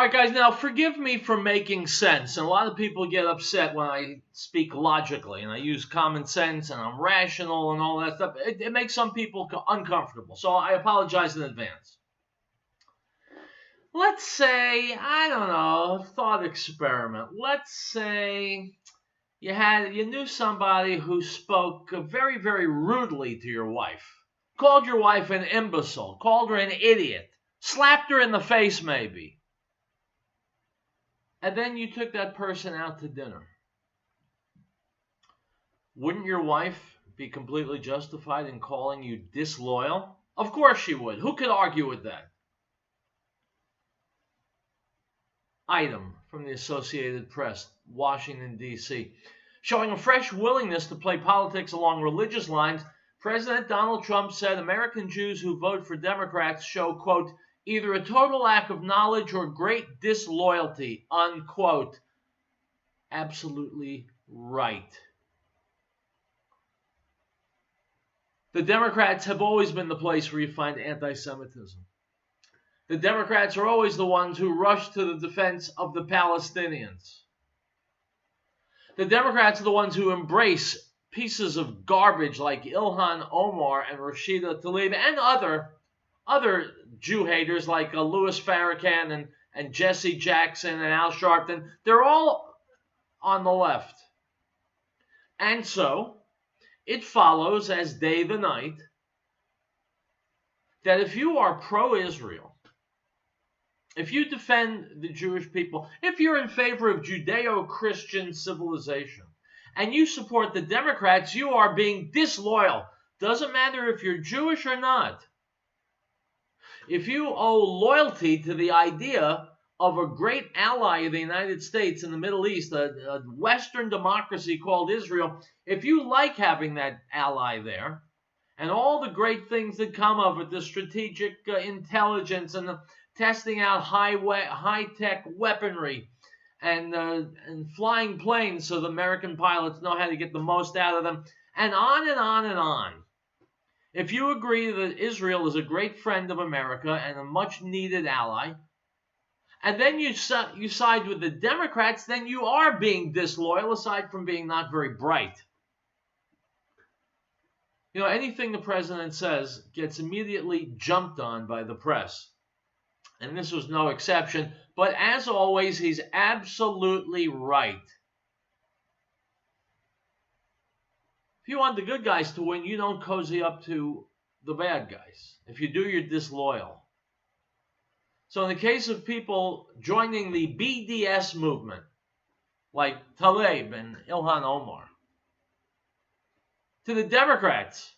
All right, guys, now forgive me for making sense. And a lot of people get upset when I speak logically and I use common sense and I'm rational and all that stuff. It makes some people uncomfortable. So I apologize in advance. Let's say, I don't know, thought experiment. Let's say you knew somebody who spoke very, very rudely to your wife. Called your wife an imbecile, called her an idiot, slapped her in the face maybe. And then you took that person out to dinner. Wouldn't your wife be completely justified in calling you disloyal? Of course she would. Who could argue with that? Item from the Associated Press, Washington, D.C. Showing a fresh willingness to play politics along religious lines, President Donald Trump said American Jews who vote for Democrats show, quote, either a total lack of knowledge or great disloyalty, unquote. Absolutely right. The Democrats have always been the place where you find anti-Semitism. The Democrats are always the ones who rush to the defense of the Palestinians. The Democrats are the ones who embrace pieces of garbage like Ilhan Omar and Rashida Tlaib and other Jew haters like Louis Farrakhan and Jesse Jackson and Al Sharpton. They're all on the left. And so it follows as day the night that if you are pro-Israel, if you defend the Jewish people, if you're in favor of Judeo-Christian civilization, and you support the Democrats, you are being disloyal. Doesn't matter if you're Jewish or not. If you owe loyalty to the idea of a great ally of the United States in the Middle East, a Western democracy called Israel, if you like having that ally there, and all the great things that come of it, the strategic intelligence and the testing out high-tech weaponry and flying planes so the American pilots know how to get the most out of them, and on and on and on. If you agree that Israel is a great friend of America and a much-needed ally, and then you side with the Democrats, then you are being disloyal, aside from being not very bright. You know, anything the president says gets immediately jumped on by the press. And this was no exception. But as always, he's absolutely right. If you want the good guys to win, you don't cozy up to the bad guys. If you do, you're disloyal. So in the case of people joining the BDS movement, like Tlaib and Ilhan Omar, to the Democrats,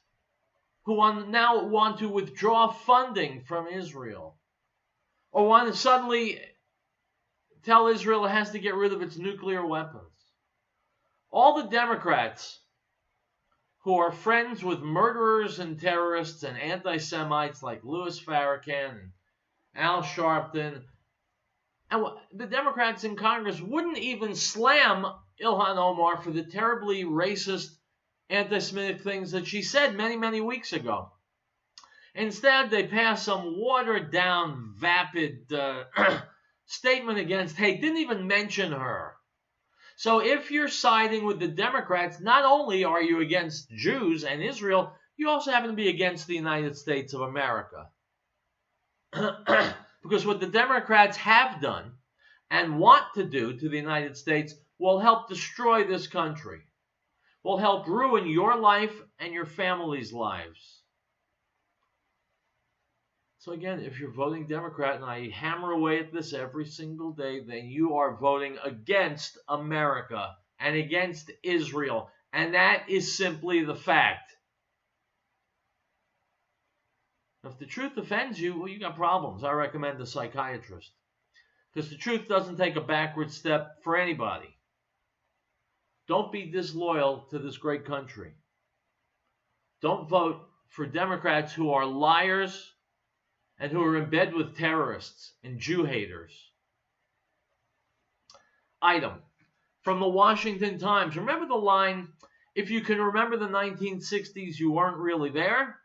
who now want to withdraw funding from Israel, or want to suddenly tell Israel it has to get rid of its nuclear weapons. All the Democrats who are friends with murderers and terrorists and anti-Semites like Louis Farrakhan and Al Sharpton, and the Democrats in Congress wouldn't even slam Ilhan Omar for the terribly racist, anti-Semitic things that she said many, many weeks ago. Instead, they passed some watered-down, vapid statement against, hey, didn't even mention her. So if you're siding with the Democrats, not only are you against Jews and Israel, you also happen to be against the United States of America. Because what the Democrats have done and want to do to the United States will help destroy this country, will help ruin your life and your family's lives. So again, if you're voting Democrat, and I hammer away at this every single day, then you are voting against America and against Israel. And that is simply the fact. If the truth offends you, well, you got problems. I recommend a psychiatrist. Because the truth doesn't take a backward step for anybody. Don't be disloyal to this great country. Don't vote for Democrats who are liars and who are in bed with terrorists and Jew haters. Item from the Washington Times. Remember the line, if you can remember the 1960s, you weren't really there?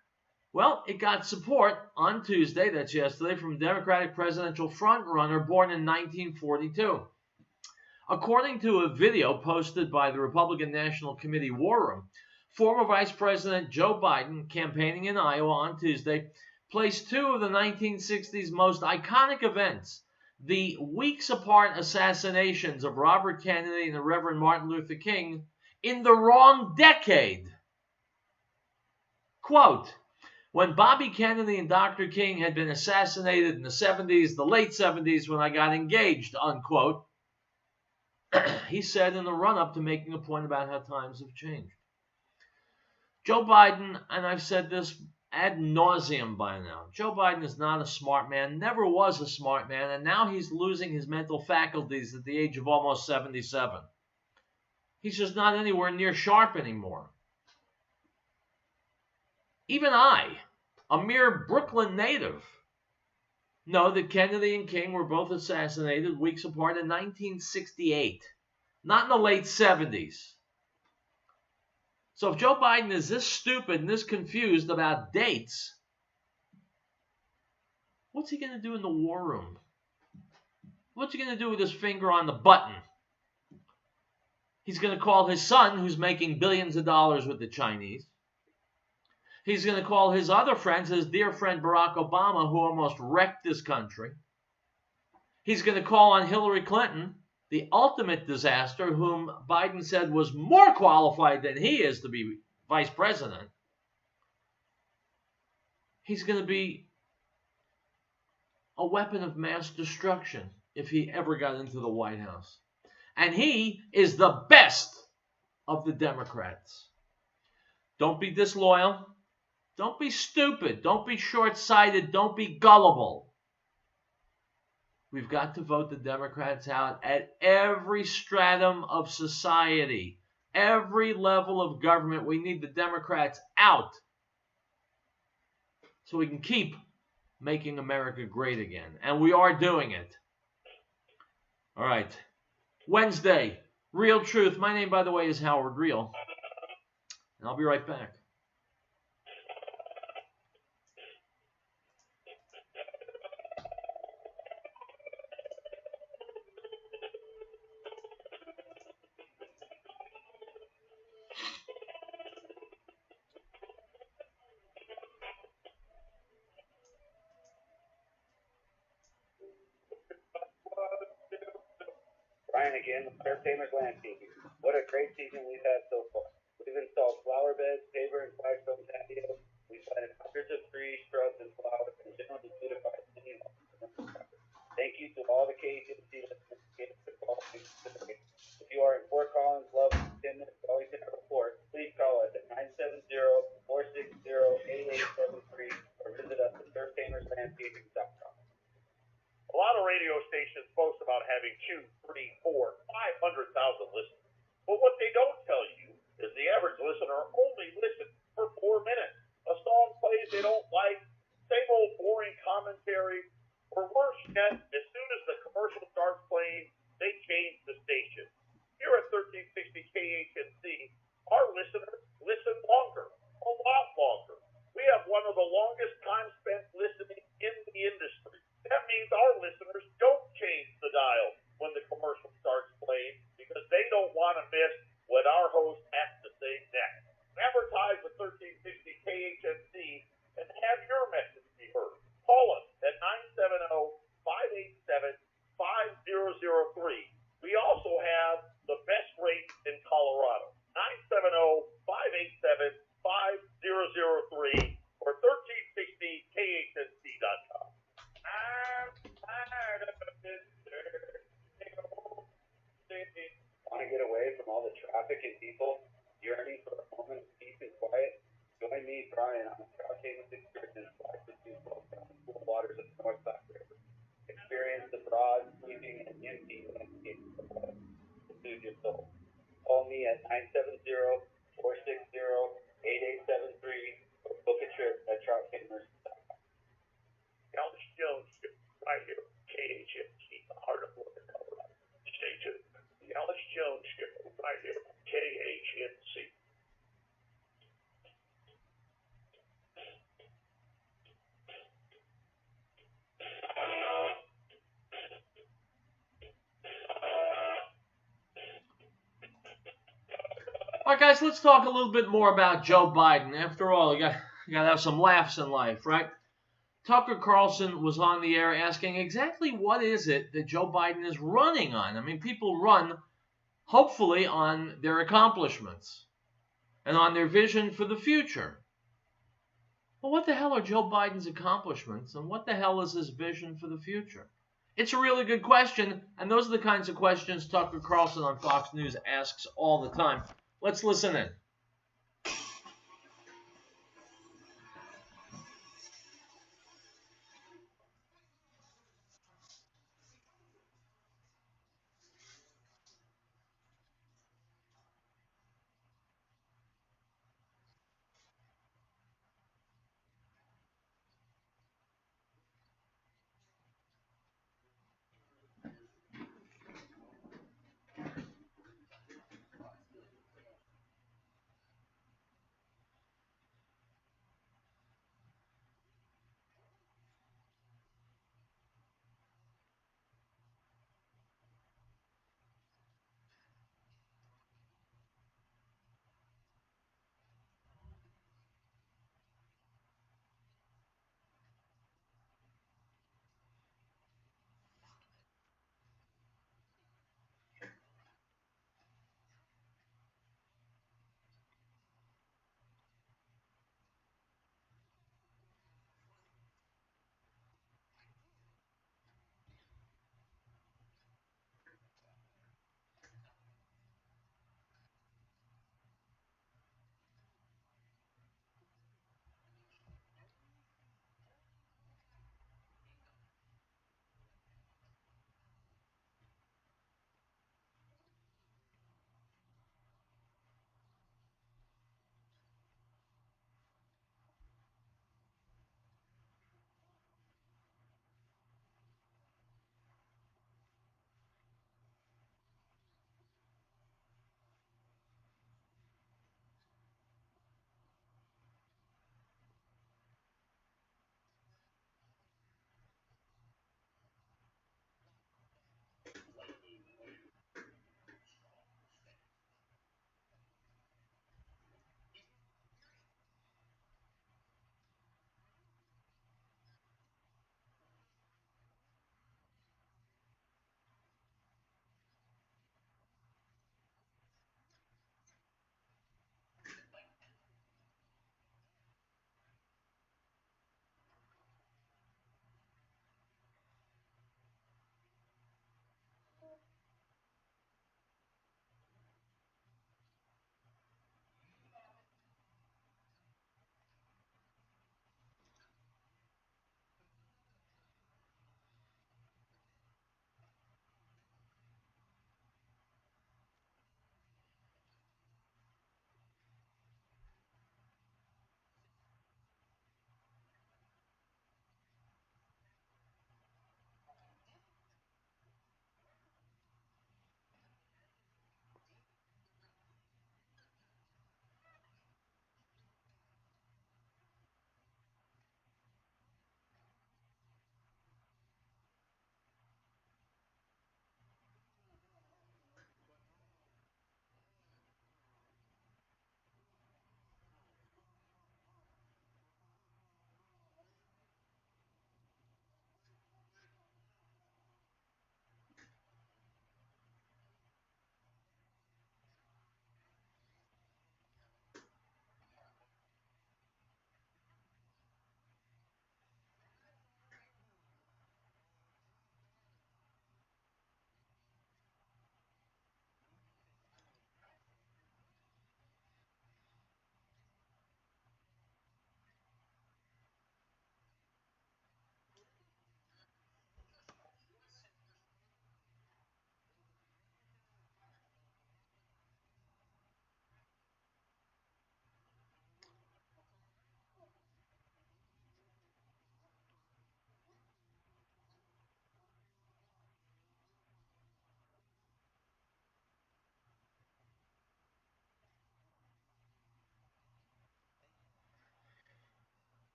Well, it got support on Tuesday, that's yesterday, from Democratic presidential frontrunner born in 1942. According to a video posted by the Republican National Committee War Room, former Vice President Joe Biden, campaigning in Iowa on Tuesday, placed two of the 1960s most iconic events, the weeks apart assassinations of Robert Kennedy and the Reverend Martin Luther King, in the wrong decade. Quote, when Bobby Kennedy and Dr. King had been assassinated in the 70s, the late 70s, when I got engaged, unquote, he said in the run-up to making a point about how times have changed. Joe Biden, and I've said this ad nauseum by now, Joe Biden is not a smart man, never was a smart man, and now he's losing his mental faculties at the age of almost 77. He's just not anywhere near sharp anymore. Even I, a mere Brooklyn native, know that Kennedy and King were both assassinated weeks apart in 1968, not in the late 70s. So if Joe Biden is this stupid and this confused about dates, what's he going to do in the war room? What's he going to do with his finger on the button? He's going to call his son, who's making billions of dollars with the Chinese. He's going to call his other friends, his dear friend Barack Obama, who almost wrecked this country. He's going to call on Hillary Clinton, the ultimate disaster, whom Biden said was more qualified than he is to be vice president. He's going to be a weapon of mass destruction if he ever got into the White House. And he is the best of the Democrats. Don't be disloyal. Don't be stupid. Don't be short-sighted. Don't be gullible. We've got to vote the Democrats out at every stratum of society, every level of government. We need the Democrats out so we can keep making America great again. And we are doing it. All right. Wednesday, Real Truth. My name, by the way, is Howard Real. And I'll be right back. Ryan again with Fair Famers Landscaping. What a great season we've had so far. We've installed flower beds, paver, and flagstone patios. We've planted hundreds of trees, shrubs, and flowers, and generally beautified city. Thank you to all the KHNC listeners who gave us a call. If you are in Fort Collins, Love, 10 minutes, always get a report. Please call us at 970-460-8873 or visit us at fairfamerslandscaping.com. A lot of radio stations boast about having 2, 3, 4, 500,000 listeners. But what they don't tell you is the average listener only listens for 4 minutes. A song plays they don't like, same old boring commentary, or worse yet, as soon as the commercial starts playing, they change the station. Here at 1360 KHNC, our listeners listen longer, a lot longer. We have one of the longest time spent listening in the industry. That means our listeners don't change the dial when the commercial starts playing because they don't want to miss what our host has to say next. Advertise with 1360 KHNC and have your message be heard. Call us at 970-587-5003. We also have the best rate in Colorado. 970-587-5003 or 1360KHNC.com. Want to get away from all the traffic and people yearning for a moment of peace and quiet? Join me, Brian, on the Scottsdale excursion to the cool waters of the North Platte River. Experience the broad, sweeping, and empty landscape of the water to soothe your soul. Call me at 970-460-8873 or book a trip at troutfamers.com. Alex Jones, right here, KHNC, the heart of Northern Colorado. Stay tuned. The Alex Jones Show, right here, KHNC. All right, guys, let's talk a little bit more about Joe Biden. After all, you got to have some laughs in life, right? Tucker Carlson was on the air asking exactly what is it that Joe Biden is running on. I mean, people run, hopefully, on their accomplishments and on their vision for the future. Well, what the hell are Joe Biden's accomplishments, and what the hell is his vision for the future? It's a really good question, and those are the kinds of questions Tucker Carlson on Fox News asks all the time. Let's listen in.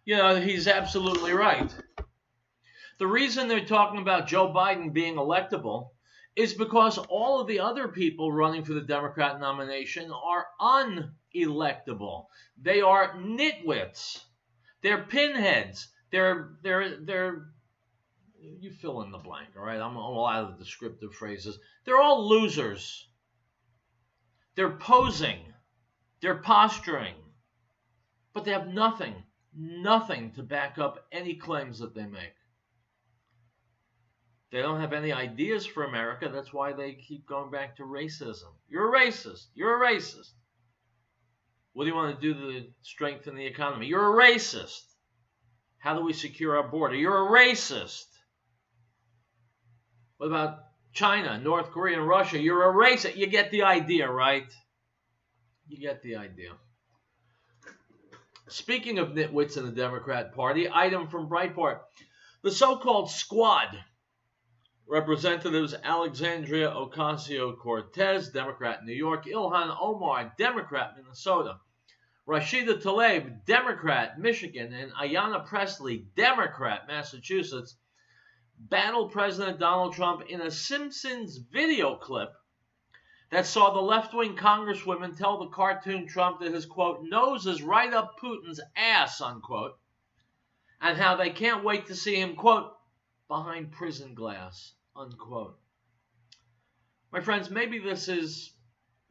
He's absolutely right. The reason they're talking about Joe Biden being electable is because all of the other people running for the Democrat nomination are unelectable. They are nitwits. They're pinheads. They're you fill in the blank, all right? I'm all out of the descriptive phrases. They're all losers. They're posing. They're posturing. But they have nothing to back up any claims that they make. They don't have any ideas for America. That's why they keep going back to racism. You're a racist. You're a racist. What do you want to do to strengthen the economy? You're a racist. How do we secure our border? You're a racist. What about China, North Korea, and Russia? You're a racist. You get the idea, right? You get the idea. Speaking of nitwits in the Democrat Party, item from Breitbart. The so-called squad, Representatives Alexandria Ocasio-Cortez, Democrat, New York, Ilhan Omar, Democrat, Minnesota, Rashida Tlaib, Democrat, Michigan, and Ayanna Pressley, Democrat, Massachusetts, battled President Donald Trump in a Simpsons video clip that saw the left-wing congresswomen tell the cartoon Trump that his, quote, nose is right up Putin's ass, unquote, and how they can't wait to see him, quote, behind prison glass, unquote. My friends, maybe this is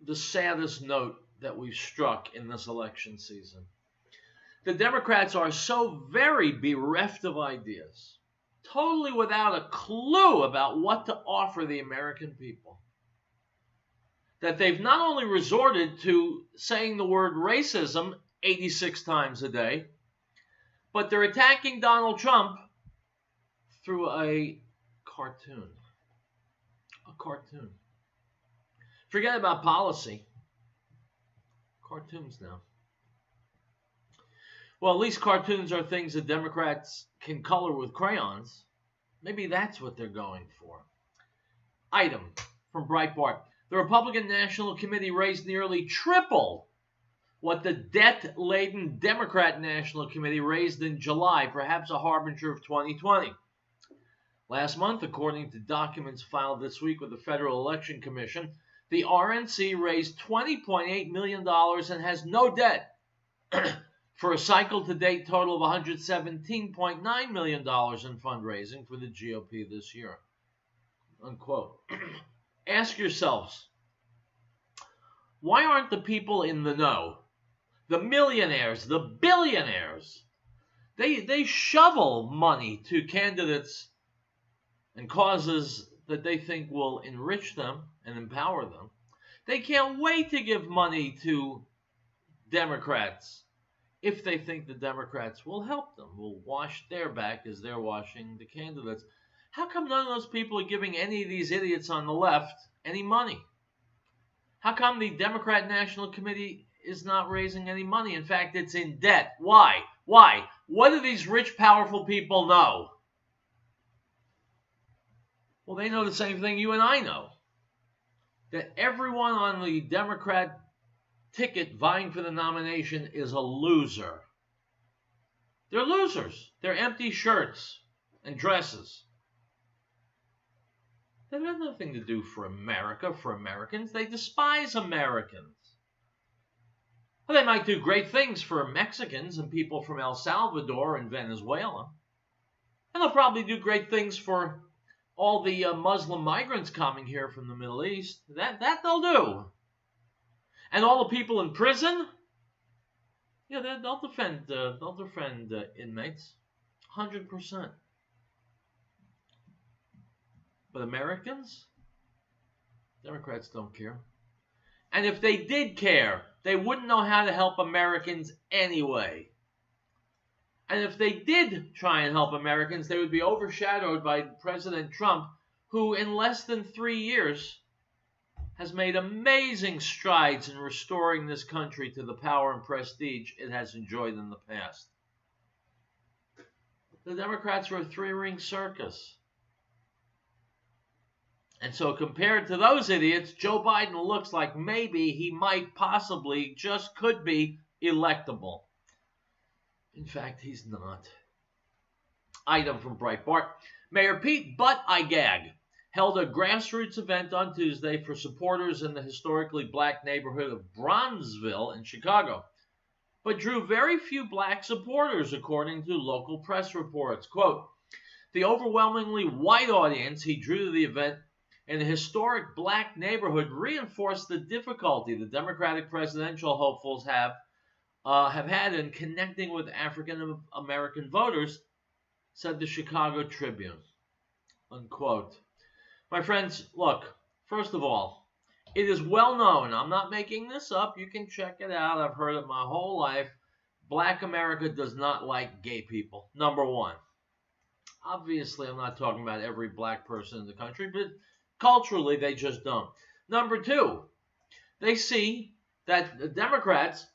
the saddest note that we've struck in this election season. The Democrats are so very bereft of ideas, totally without a clue about what to offer the American people, that they've not only resorted to saying the word racism 86 times a day, but they're attacking Donald Trump through a cartoon. A cartoon. Forget about policy. Cartoons now. Well, at least cartoons are things that Democrats can color with crayons. Maybe that's what they're going for. Item from Breitbart. The Republican National Committee raised nearly triple what the debt-laden Democrat National Committee raised in July, perhaps a harbinger of 2020. Last month, according to documents filed this week with the Federal Election Commission, the RNC raised $20.8 million and has no debt for a cycle-to-date total of $117.9 million in fundraising for the GOP this year. Unquote. Ask yourselves, why aren't the people in the know, the millionaires, the billionaires, they shovel money to candidates and causes that they think will enrich them and empower them. They can't wait to give money to Democrats if they think the Democrats will help them, will wash their back as they're washing the candidates. How come none of those people are giving any of these idiots on the left any money? How come the Democrat National Committee is not raising any money? In fact, it's in debt. Why? Why? What do these rich, powerful people know? Well, they know the same thing you and I know. That everyone on the Democrat ticket vying for the nomination is a loser. They're losers. They're empty shirts and dresses. They have nothing to do for America, for Americans. They despise Americans. Well, they might do great things for Mexicans and people from El Salvador and Venezuela. And they'll probably do great things for all the Muslim migrants coming here from the Middle East. That they'll do. And all the people in prison, yeah, they'll defend inmates, 100%. But Americans, Democrats don't care. And if they did care, they wouldn't know how to help Americans anyway. And if they did try and help Americans, they would be overshadowed by President Trump, who in less than 3 years has made amazing strides in restoring this country to the power and prestige it has enjoyed in the past. The Democrats are a three-ring circus. And so compared to those idiots, Joe Biden looks like maybe he might possibly just could be electable. In fact, he's not. Item from Breitbart. Mayor Pete Buttigieg held a grassroots event on Tuesday for supporters in the historically black neighborhood of Bronzeville in Chicago, but drew very few black supporters, according to local press reports. Quote, the overwhelmingly white audience he drew to the event in the historic black neighborhood reinforced the difficulty the Democratic presidential hopefuls have had in connecting with African American voters, said the Chicago Tribune. Unquote. My friends, look, first of all, it is well known, I'm not making this up, you can check it out, I've heard it my whole life, Black America does not like gay people, number one. Obviously, I'm not talking about every black person in the country, but culturally, they just don't. Number two, they see that the Democrats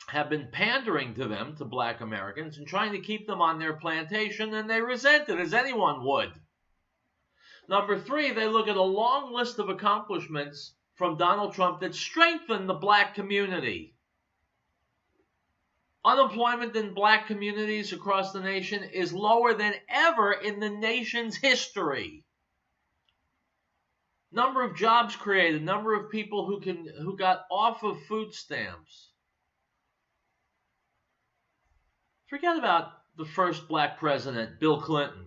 have been pandering to them, to black Americans, and trying to keep them on their plantation, and they resent it, as anyone would. Number three, they look at a long list of accomplishments from Donald Trump that strengthen the black community. Unemployment in black communities across the nation is lower than ever in the nation's history. Number of jobs created, number of people who got off of food stamps. Forget about the first black president, Bill Clinton,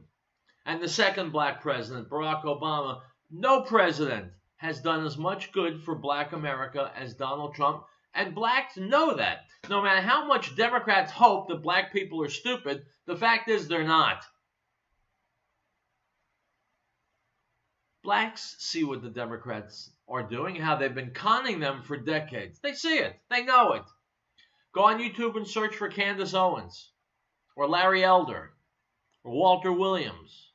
and the second black president, Barack Obama. No president has done as much good for black America as Donald Trump, and blacks know that. No matter how much Democrats hope that black people are stupid, the fact is they're not. Blacks see what the Democrats are doing, how they've been conning them for decades. They see it. They know it. Go on YouTube and search for Candace Owens, or Larry Elder, or Walter Williams.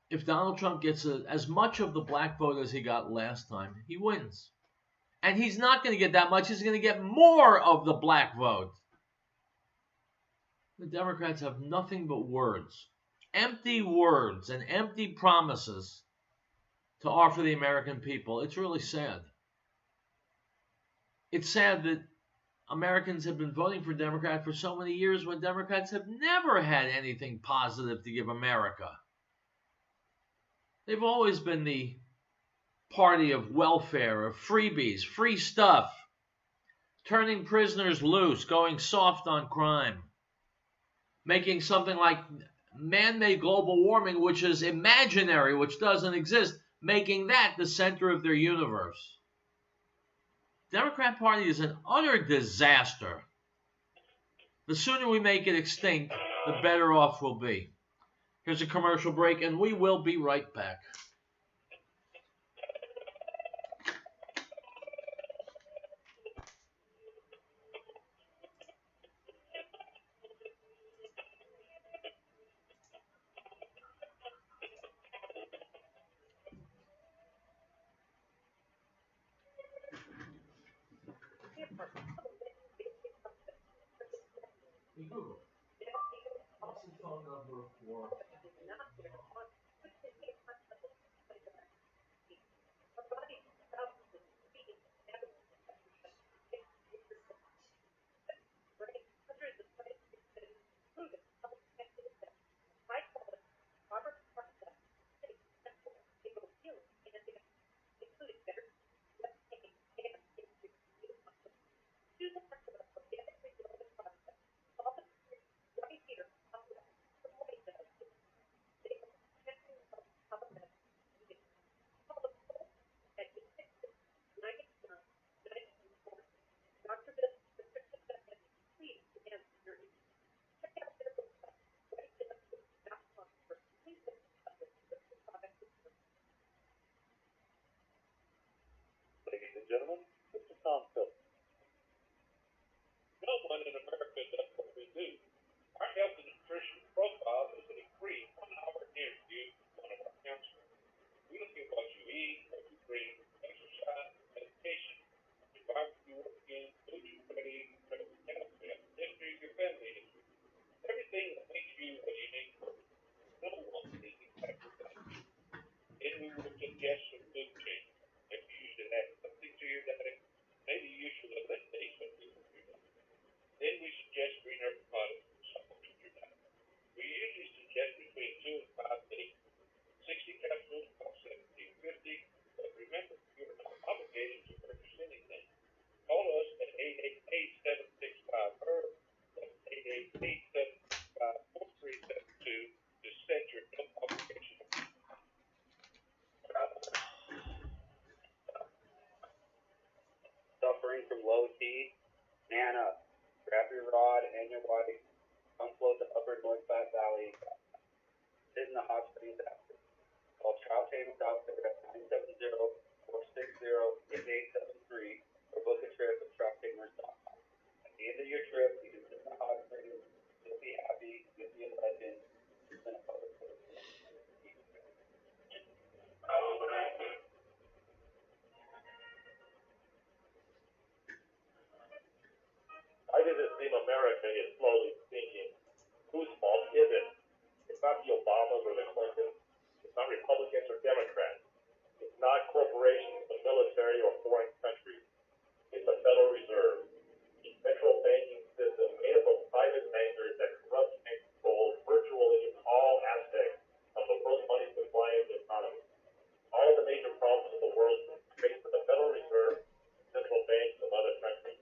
If Donald Trump gets as much of the black vote as he got last time, he wins. And he's not going to get that much. He's going to get more of the black vote. The Democrats have nothing but words. Empty words and empty promises to offer the American people. It's really sad. It's sad that Americans have been voting for Democrats for so many years when Democrats have never had anything positive to give America. They've always been the party of welfare, of freebies, free stuff, turning prisoners loose, going soft on crime, making something like man-made global warming, which is imaginary, which doesn't exist, making that the center of their universe. Democrat Party is an utter disaster. The sooner we make it extinct, the better off we'll be. Here's a commercial break, and we will be right back. Google. What's the phone number for? Ladies and gentlemen, this is Tom Phillips. No one in America does what we do. Our health and nutrition profile is a free 1-hour interview with one of our counselors. We look at what you eat, what you drink, exercise, meditation, your barbecue working, food you crave, calcium, history of your family history. Everything that makes you a unique person. No one is exactly like you. And we will suggest some good changes. Maybe you should add something to your diet. Maybe you should eliminate something from your Daniel White, unfloat the upper North Platte Valley, sit in the hot springs after. Call Trout Tamers out there at 970-460-8873 or book a trip at trouttamers.com. At the end of your trip, you can sit in the hot springs, you'll be happy, you'll be a legend, you've been a public person. I visit Team America is slowly sinking. Whose fault is it? It's not the Obamas or the Clintons. It's not Republicans or Democrats. It's not corporations, the military, or foreign countries. It's the Federal Reserve. The central banking system made up of private bankers that corrupt and control virtually all aspects of the world's money supply and economy. All the major problems of the world trace to the Federal Reserve, central banks of other countries.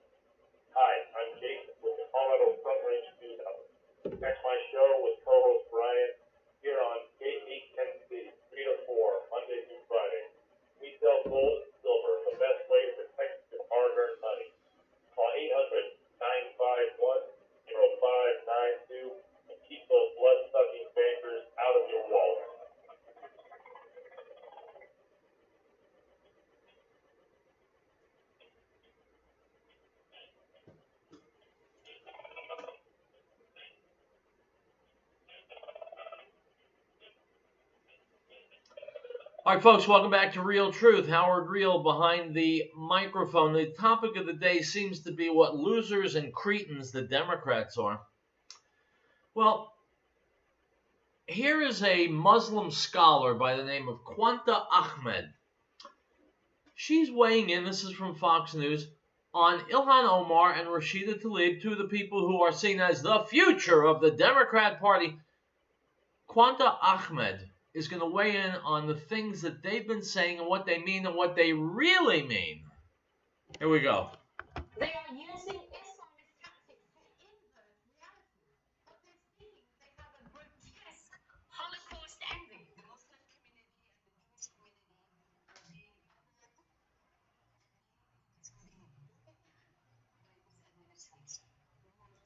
Hi, I'm Jason with the Colorado Front Range News Hour. Catch my show with co-host Brian here on K810C, 3 to 4, Monday through Friday. We sell gold and silver, the best way to protect your hard-earned money. Call 800-951-0592 and keep those blood-sucking bankers out of your wallet. All right, folks, welcome back to Real Truth. Howard Real behind the microphone. The topic of the day seems to be what losers and cretins the Democrats are. Well, here is a Muslim scholar by the name of Quanta Ahmed. She's weighing in, this is from Fox News, on Ilhan Omar and Rashida Tlaib, two of the people who are seen as the future of the Democrat Party. Quanta Ahmed is going to weigh in on the things that they've been saying and what they mean and what they really mean. Here we go. They are using Islamist tactics to invert reality. What they're thinking, they have a grotesque Holocaust ending. The Muslim community and the Jewish community are being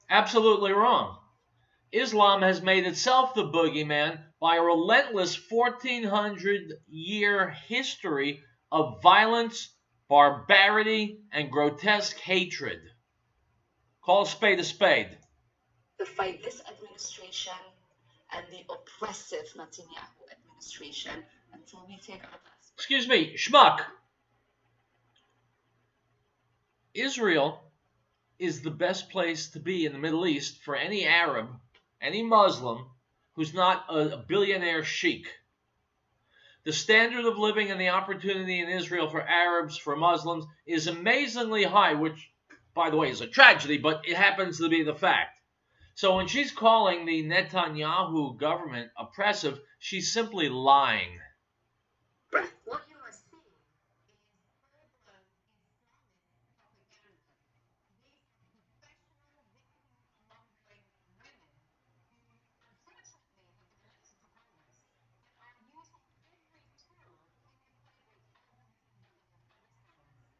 Absolutely wrong. Islam has made itself the boogeyman by a relentless 1,400-year history of violence, barbarity, and grotesque hatred. Call a spade a spade. To fight this administration and the oppressive Netanyahu administration until we take our last. Excuse me, schmuck. Israel is the best place to be in the Middle East for any Arab, any Muslim, who's not a billionaire sheik. The standard of living and the opportunity in Israel for Arabs, for Muslims, is amazingly high, which, by the way, is a tragedy, but it happens to be the fact. So when she's calling the Netanyahu government oppressive, she's simply lying. what you are seeing is full-blown Islamist propaganda. These are professional victim-mongering women who, unfortunately, have been elected to Congress and are using every tool in their playbook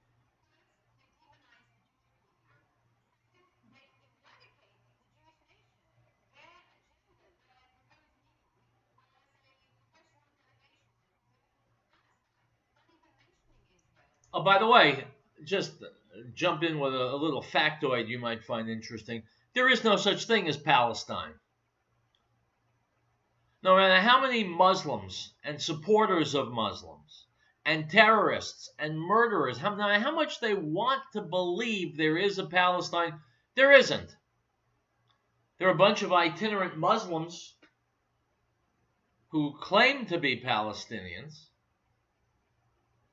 to overthrow the development of Palestinians. First, they demonize the Jewish people. Second, they eradicate the Jewish nation. Their agenda, their proposed meeting was a professional delegation to not even mentioning Israel. Oh, by the way, just jump in with a little factoid you might find interesting. There is no such thing as Palestine. No matter how many Muslims and supporters of Muslims and terrorists and murderers, no matter how much they want to believe there is a Palestine, there isn't. There are a bunch of itinerant Muslims who claim to be Palestinians,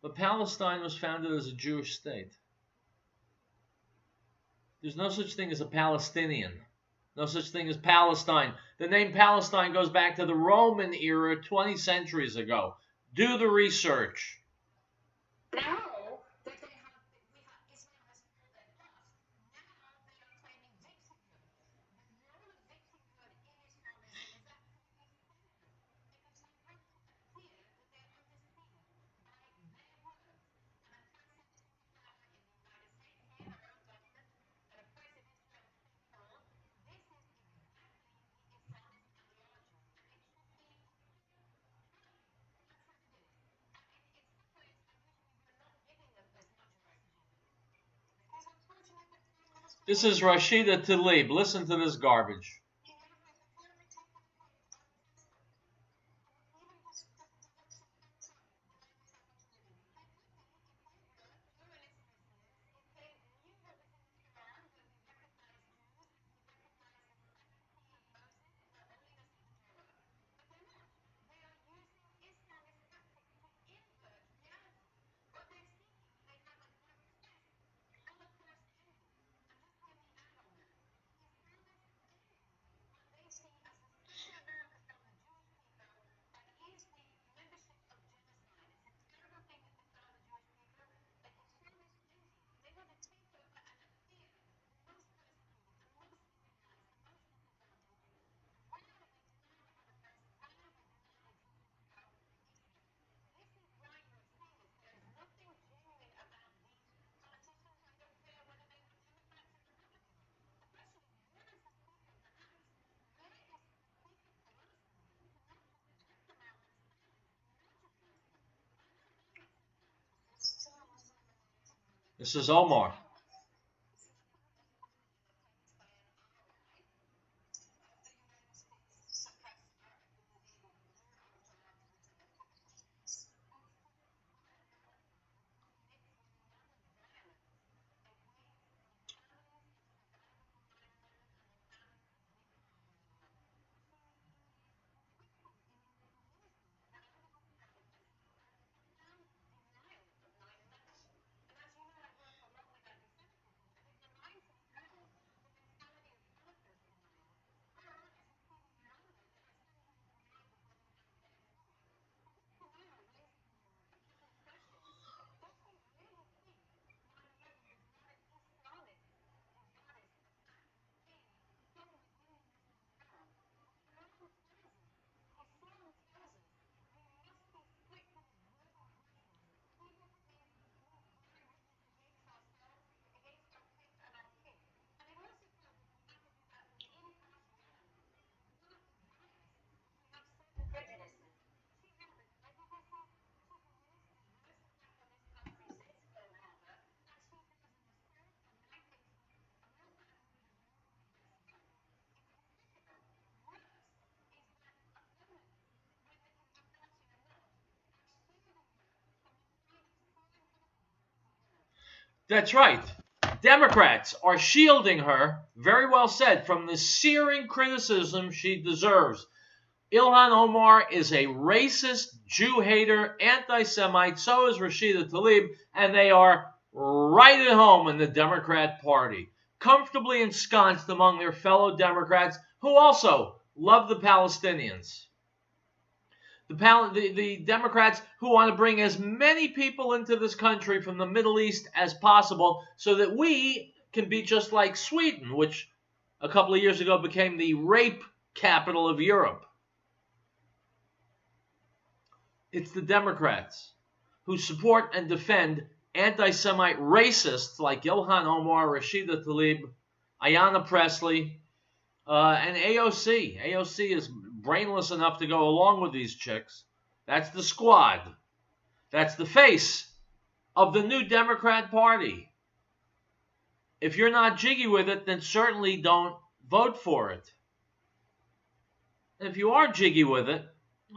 but Palestine was founded as a Jewish state. There's no such thing as a Palestinian. No such thing as Palestine. The name Palestine goes back to the Roman era 20 centuries ago. Do the research. Now that we have Israel has pulled their bluff, now they are claiming victimhood. The role of victimhood in Islamism is absolutely cynical because we want to appear that they're undisciplined by their words. And a person is put out in the United States here, our own government, that oppressive Israel control. This This is Rashida Tlaib. Listen to this garbage. This is Omar. That's right. Democrats are shielding her, very well said, from the searing criticism she deserves. Ilhan Omar is a racist, Jew hater, anti-Semite. So is Rashida Tlaib, and they are right at home in the Democrat Party, comfortably ensconced among their fellow Democrats who also love the Palestinians. The Democrats who want to bring as many people into this country from the Middle East as possible so that we can be just like Sweden, which a couple of years ago became the rape capital of Europe. It's the Democrats who support and defend anti-Semite racists like Ilhan Omar, Rashida Tlaib, Ayanna Pressley, and AOC. AOC is brainless enough to go along with these chicks. That's the squad. That's the face of the new Democrat Party. If you're not jiggy with it, then certainly don't vote for it. And if you are jiggy with it,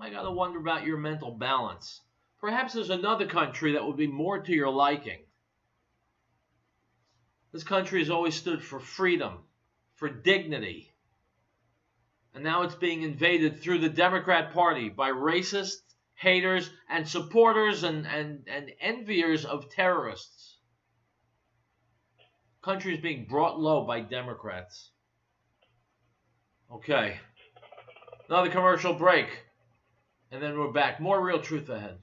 I gotta wonder about your mental balance. Perhaps there's another country that would be more to your liking. This country has always stood for freedom, for dignity. And now it's being invaded through the Democrat Party by racists, haters, and supporters and enviers of terrorists. Country is being brought low by Democrats. Okay. Another commercial break. And then we're back. More Real Truth ahead.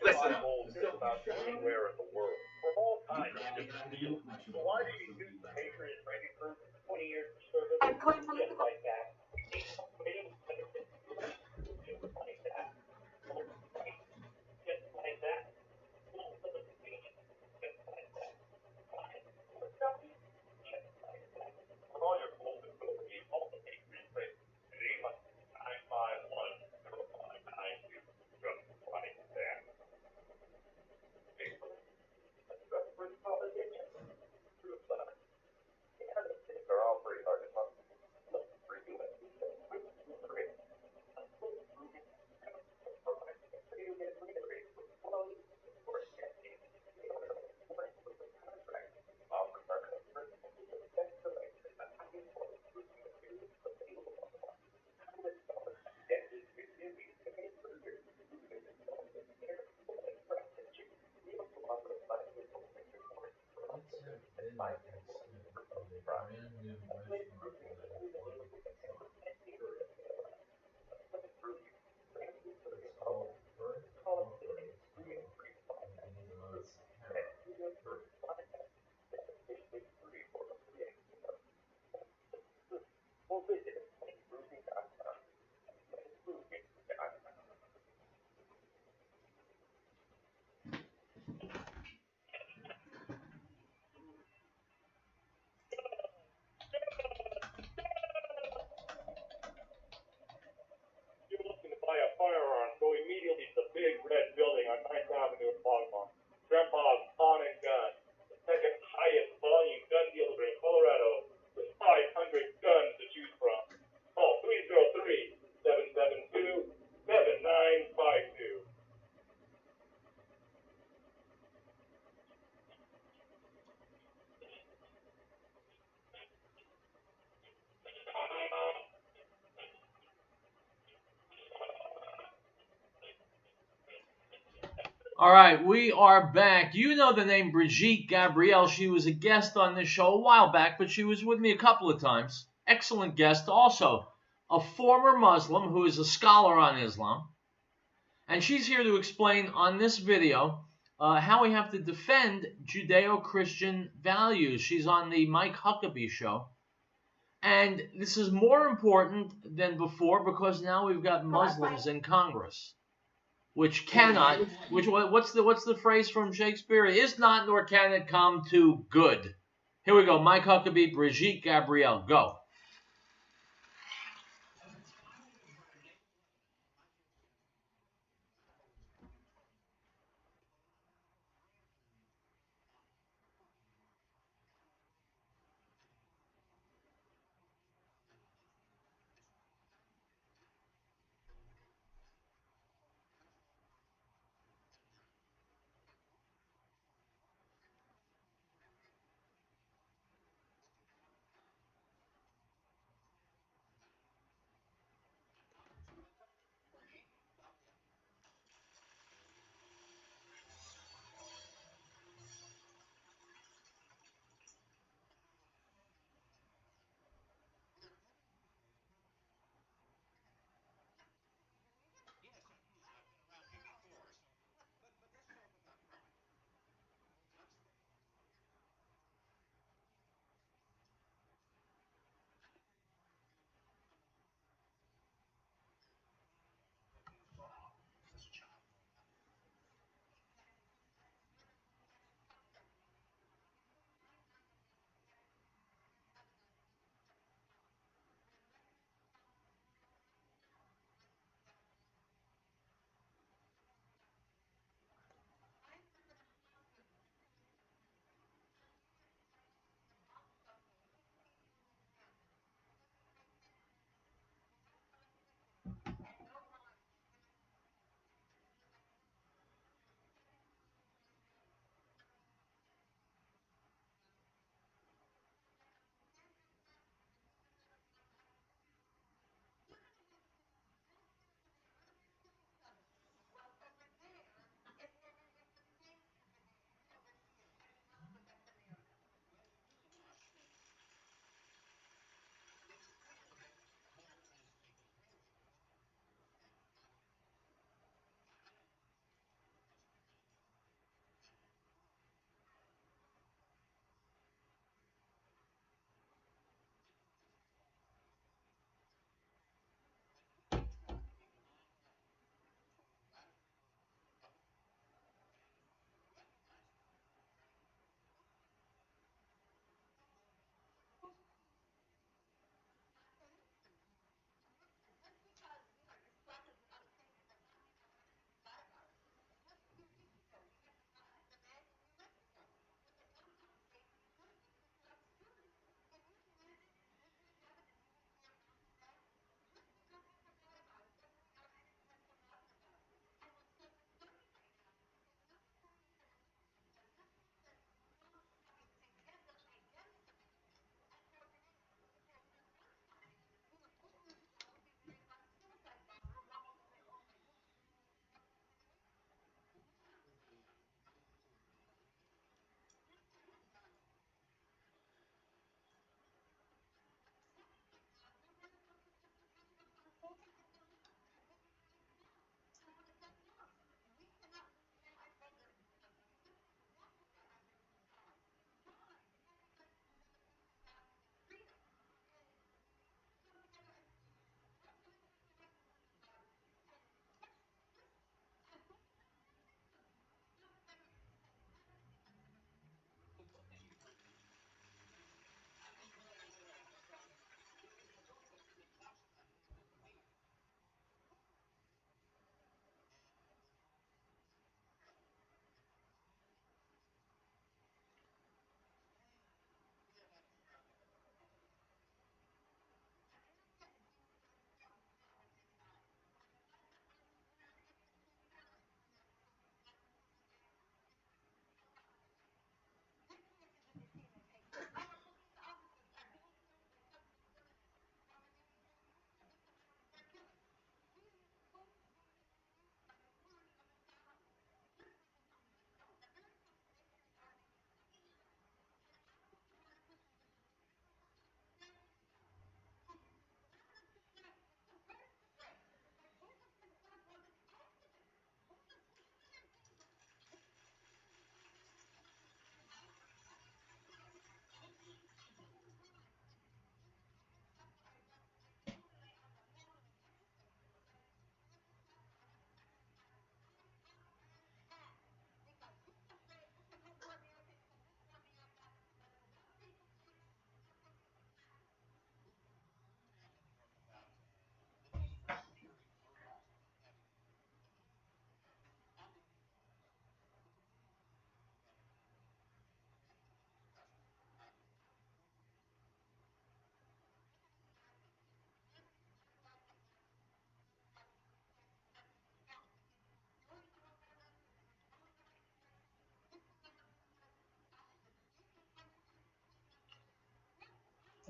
Listen, just about anywhere in the world, from all kinds of different people. So why do you use the Patriot Training Group 20 years of service? Just like that. Just like that. Just like that. You're looking to buy a firearm, go immediately to the big red building on 9th Avenue in Longmont. Grandpa's Pawn and Gun, the second highest volume gun dealer in Colorado, with 500 guns to choose from. Call 303-772-7952. All right, we are back. You know the name Brigitte Gabrielle. She was a guest on this show a while back, but she was with me a couple of times. Excellent guest. Also, a former Muslim who is a scholar on Islam. And she's here to explain on this video how we have to defend Judeo-Christian values. She's on the Mike Huckabee show. And this is more important than before because now we've got Muslims in Congress. Which cannot, what's the phrase from Shakespeare? It is not, nor can it come to good. Here we go. Mike Huckabee, Brigitte Gabrielle, go.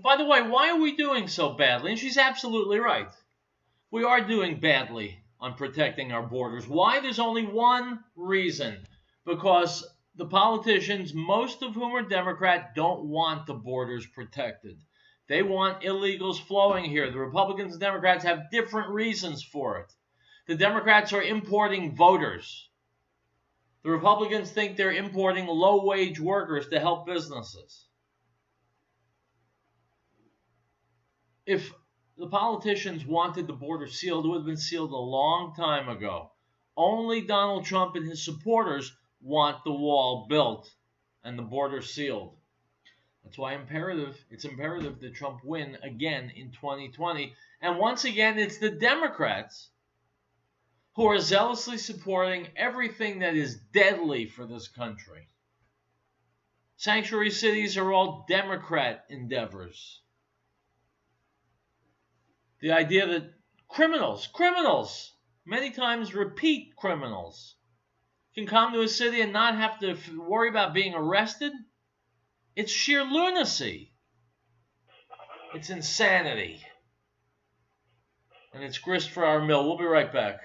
By the way, why are we doing so badly? And she's absolutely right. We are doing badly on protecting our borders. Why? There's only one reason. Because the politicians, most of whom are Democrat, don't want the borders protected. They want illegals flowing here. The Republicans and Democrats have different reasons for it. The Democrats are importing voters. The Republicans think they're importing low-wage workers to help businesses. If the politicians wanted the border sealed, it would have been sealed a long time ago. Only Donald Trump and his supporters want the wall built and the border sealed. That's why it's imperative that Trump win again in 2020. And once again, it's the Democrats who are zealously supporting everything that is deadly for this country. Sanctuary cities are all Democrat endeavors. The idea that criminals, many times repeat criminals, can come to a city and not have to worry about being arrested, it's sheer lunacy. It's insanity. And it's grist for our mill. We'll be right back.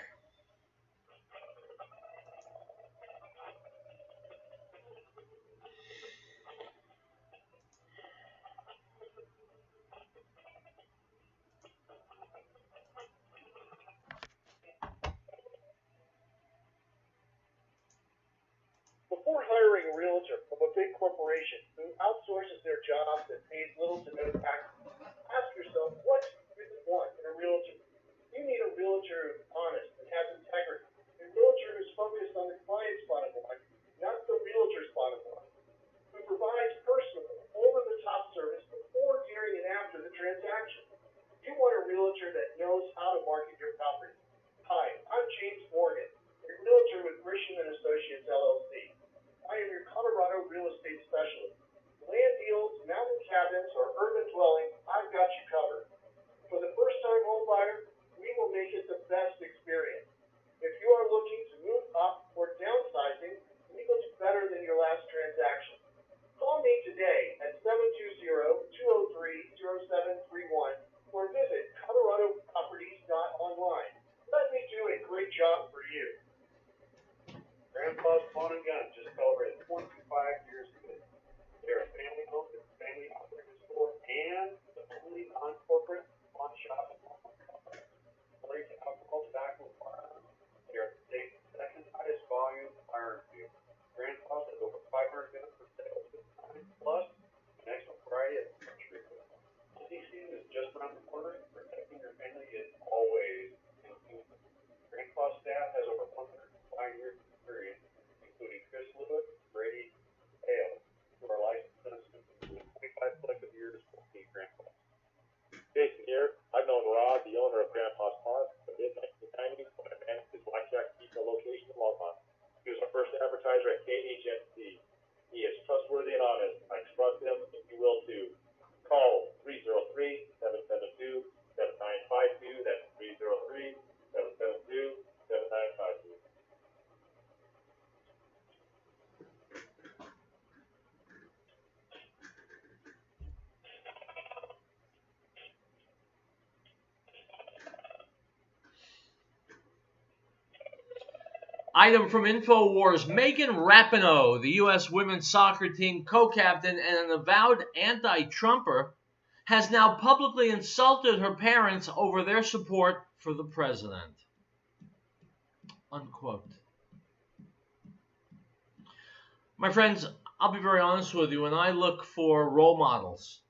Before hiring a realtor from a big corporation who outsources their jobs and pays little to no taxes, ask yourself what you really want in a realtor. You need a realtor who's honest and has integrity. A realtor who's focused on the client's bottom line, not the realtor's bottom line. Who provides personal, over-the-top service before, during, and after the transaction. You want a realtor that knows how to market your property. Hi, I'm James Morgan, a realtor with Grisham and Associates LLC. I am your Colorado real estate specialist. Land deals, mountain cabins, or urban dwellings, I've got you covered. For the first-time home buyer, we will make it the best experience. If you are looking to move up or downsizing, we will do better than your last transaction. Call me today at 720-203-0731 or visit coloradoproperties.online. Let me do a great job for you. Grandpa's Pawn and Gun just celebrated 25 years ago. They're a family-owned and family-operated store and the only non-corporate pawn shop in Colorado. According to alcohol, tobacco, and firearms, they are the state's second highest volume firearm dealer. Grandpa's has over 500 guns for sale at this time, plus an excellent variety of country equipment. Hunting season is just around the corner, and protecting your family is always important. Grandpa's staff has over 105 years of experience, including Chris Lewis, Brady Hale, who are licensed citizens, including 25 collective years working at Grandpa's. Jason here. I've known Rod, the owner of Grandpa's Pawn, since the mid-1990s when I managed his blackjack depot location in Longmont. He was our first advertiser at KHNC. He is trustworthy and honest. I trust him, and you will too. Call 303-772-7952. That's 303-772-7952. Item from InfoWars. Megan Rapinoe, the U.S. women's soccer team co-captain and an avowed anti-Trumper, has now publicly insulted her parents over their support for the president. Unquote. My friends, I'll be very honest with you. When I look for role models,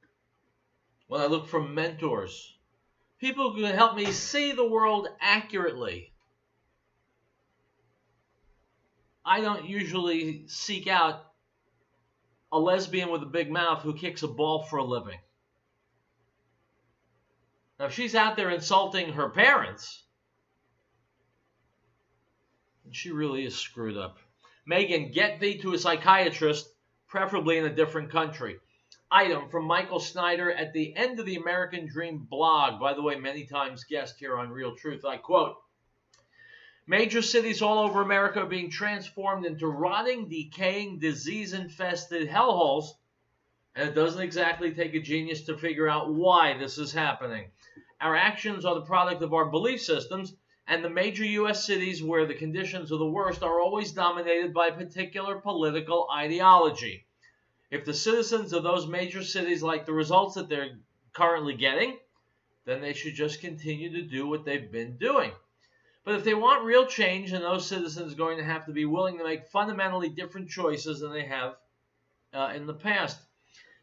when I look for mentors, people who can help me see the world accurately, I don't usually seek out a lesbian with a big mouth who kicks a ball for a living. Now, if she's out there insulting her parents, she really is screwed up. Megan, get thee to a psychiatrist, preferably in a different country. Item from Michael Snyder at the End of the American Dream blog. By the way, many times guest here on Real Truth. I quote, major cities all over America are being transformed into rotting, decaying, disease-infested hellholes And it doesn't exactly take a genius to figure out why this is happening. Our actions are the product of our belief systems, and the major U.S. cities where the conditions are the worst are always dominated by a particular political ideology. If the citizens of those major cities like the results that they're currently getting, then they should just continue to do what they've been doing. But if they want real change, then those citizens are going to have to be willing to make fundamentally different choices than they have in the past.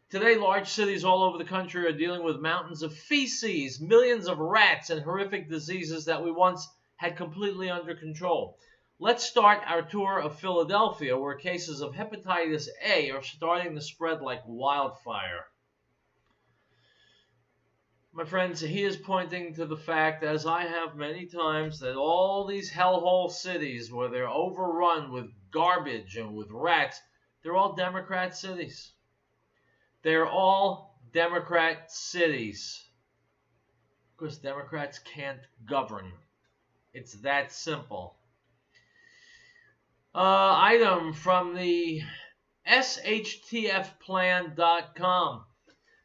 Today, large cities all over the country are dealing with mountains of feces, millions of rats, and horrific diseases that we once had completely under control. Let's start our tour of Philadelphia, where cases of hepatitis A are starting to spread like wildfire. My friends, he is pointing to the fact, as I have many times, that all these hellhole cities where they're overrun with garbage and with rats, they're all Democrat cities. They're all Democrat cities. Because Democrats can't govern. It's that simple. Item from the shtfplan.com.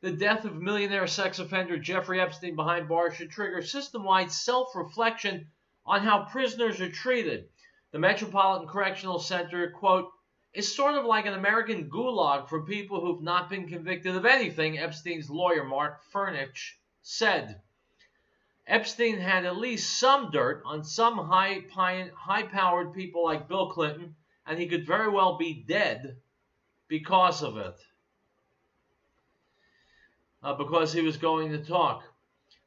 The death of millionaire sex offender Jeffrey Epstein behind bars should trigger system-wide self-reflection on how prisoners are treated. The Metropolitan Correctional Center, quote, is sort of like an American gulag for people who've not been convicted of anything, Epstein's lawyer, Mark Furnich, said. Epstein had at least some dirt on some high-powered people like Bill Clinton, and he could very well be dead because of it. Because he was going to talk.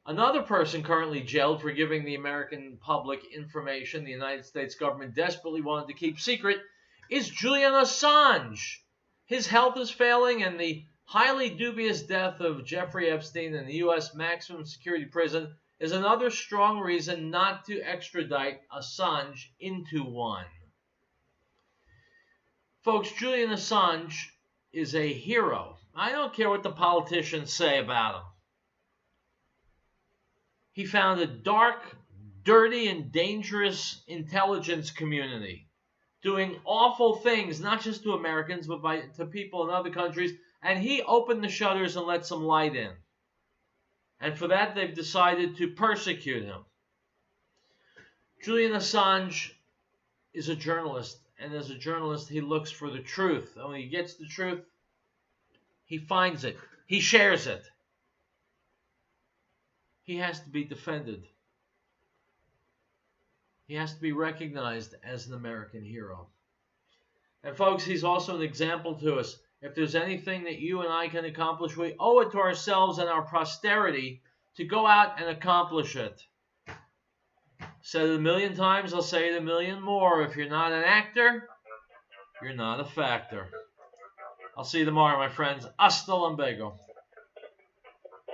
Another person currently jailed for giving the American public information the United States government desperately wanted to keep secret is Julian Assange. His health is failing, and the highly dubious death of Jeffrey Epstein in the U.S. maximum security prison is another strong reason not to extradite Assange into one. Folks, Julian Assange is a hero. I don't care what the politicians say about him. He found a dark, dirty, and dangerous intelligence community doing awful things, not just to Americans, but to people in other countries, and he opened the shutters and let some light in. And for that, they've decided to persecute him. Julian Assange is a journalist, and as a journalist, he looks for the truth. And when he gets the truth, he finds it. He shares it. He has to be defended. He has to be recognized as an American hero. And folks, he's also an example to us. If there's anything that you and I can accomplish, we owe it to ourselves and our posterity to go out and accomplish it. Said it a million times, I'll say it a million more. If you're not an actor, you're not a factor. I'll see you tomorrow, my friends. Hasta luego.